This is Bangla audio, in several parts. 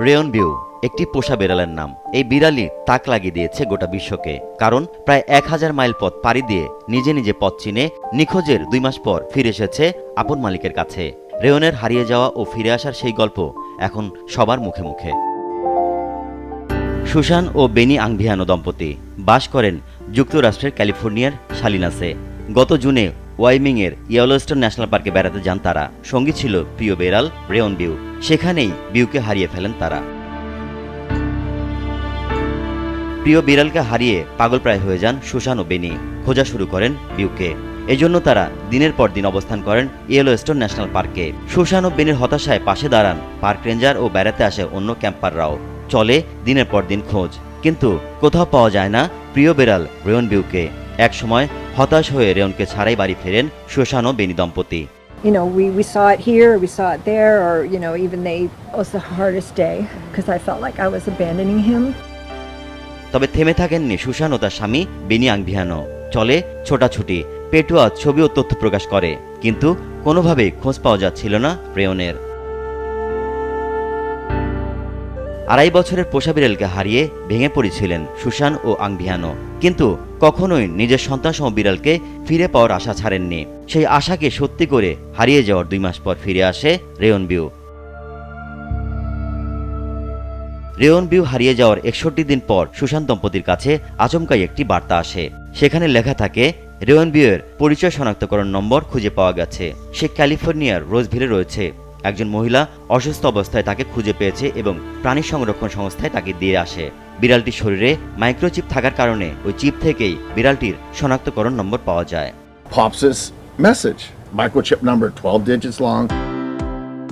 রেয়ন বিউ একটি পোষা বিড়ালের নাম। এই বিড়ালই তাক লাগিয়ে দিয়েছে গোটা বিশ্বকে। কারণ প্রায় 1000 মাইল পথ পাড়ি দিয়ে নিজে নিজে পথ চিনে নিখোঁজের 2 মাস পর ফিরে এসেছে আপন মালিকের কাছে। রেয়নের হারিয়ে যাওয়া ও ফিরে আসার সেই গল্প এখন সবার মুখে মুখে। সুসান ও বেনি আংভিয়ানো দম্পতি বাস করেন যুক্তরাষ্ট্রের ক্যালিফোর্নিয়ার সালিনাসে। গত জুনে ওয়াইমিংয়ের ইয়েলোস্টোন ন্যাশনাল পার্কে বেড়াতে যান তারা। সঙ্গী ছিল প্রিয় বিড়াল রেয়ন বিউ। সেখানেই বিউকে হারিয়ে ফেলেন তারা। প্রিয় বিড়ালকে হারিয়ে পাগলপ্রায় হয়ে যান সুসান ও বেনি। খোঁজা শুরু করেন বিউকে। এজন্য তারা দিনের পর দিন অবস্থান করেন ইয়েলোস্টোন ন্যাশনাল পার্কে। সুসান ও বেনির হতাশায় পাশে দাঁড়ান পার্ক রেঞ্জার ও বেড়াতে আসে অন্য ক্যাম্পাররাও। চলে দিনের পর দিন খোঁজ, কিন্তু কোথাও পাওয়া যায় না প্রিয় বিড়াল রেয়ন বিউকে। এক সময় হতাশ হয়ে রেয়নকে ছাড়াই বাড়ি ফেরেন সুসান ও বেনি দম্পতি। We saw it here, we saw it there, or even it was the hardest day because I felt like I was abandoning him. তবে থেমে থাকেননি সুসান ও তার স্বামী বেনি আংভিয়ানো। চলে ছোটাছুটি, পেটুয়া ছবি ও তথ্য প্রকাশ করে, কিন্তু কোনোভাবেই খোঁজ পাওয়া যাচ্ছিল না রেয়নের। 2.5 বছরের পোষা বিড়ালকে হারিয়ে ভেঙে পড়েছিলেন সুসান ও আংভিয়ানো, কিন্তু কখনোই নিজের সন্তানসম বিড়ালকে ফিরে পাওয়ার আশা ছাড়েননি। সেই আশাকে সত্যি করে হারিয়ে যাওয়ার 2 মাস পর ফিরে আসে রেয়ন বিউ। রেয়ন বিউ হারিয়ে যাওয়ার 61 দিন পর সুসান দম্পতির কাছে আচমকাই একটি বার্তা আসে। সেখানে লেখা থাকে, রেয়ন বিউয়ের পরিচয় শনাক্তকরণ নম্বর খুঁজে পাওয়া গেছে। সে ক্যালিফোর্নিয়ার রোজভিলে রয়েছে। একজন মহিলা অসুস্থ অবস্থায় তাকে খুঁজে পেয়েছে এবং প্রাণী সংরক্ষণ সংস্থায় তাকে দিয়ে আসে। বিড়ালটির শরীরে মাইক্রোচিপ থাকার কারণে ওই চিপ থেকেই বিড়ালটির শনাক্তকরণ নম্বর পাওয়া যায়। Pops this message, microchip number 12 digits long.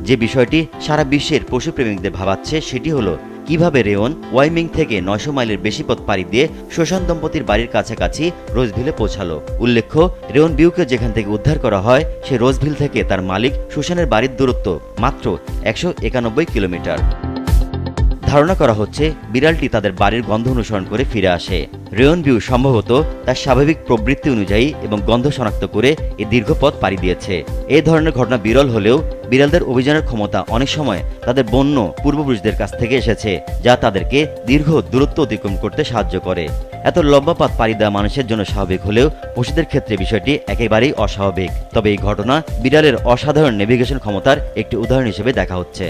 যে বিষয়টি সারা বিশ্বের পশুপ্রেমিকদের ভাবাচ্ছে সেটি হলো কিভাবে রেয়ন ওয়াইমিং থেকে 900 মাইলের বেশি পথ পাড়ি দিয়ে সুসান দম্পতির বাড়ির কাছাকাছি রোজভিলে পৌঁছালো। উল্লেখ্য, রেয়ন বিউকে যেখান থেকে উদ্ধার করা হয় সে রোজভিল থেকে তার মালিক সুসানের বাড়ির দূরত্ব মাত্র 191 কিলোমিটার। ধারণা করা হচ্ছে বিড়ালটি তাদের বাড়ির গন্ধ অনুসরণ করে ফিরে আসে। রেয়ন বিউ সম্ভবত তার স্বাভাবিক প্রবৃত্তি অনুযায়ী এবং গন্ধ শনাক্ত করে এই দীর্ঘ পথ পাড়ি দিয়েছে। এই ধরনের ঘটনা বিরল হলেও বিড়ালদের অভিযানের ক্ষমতা অনেক সময় তাদের বন্য পূর্বপুরুষদের কাছ থেকে এসেছে, যা তাদেরকে দীর্ঘ দূরত্ব অতিক্রম করতে সাহায্য করে। এত লম্বা পথ পাড়ি দেওয়া মানুষের জন্য স্বাভাবিক হলেও পশুদের ক্ষেত্রে বিষয়টি একেবারেই অস্বাভাবিক। তবে এই ঘটনা বিড়ালের অসাধারণ নেভিগেশন ক্ষমতার একটি উদাহরণ হিসেবে দেখা হচ্ছে।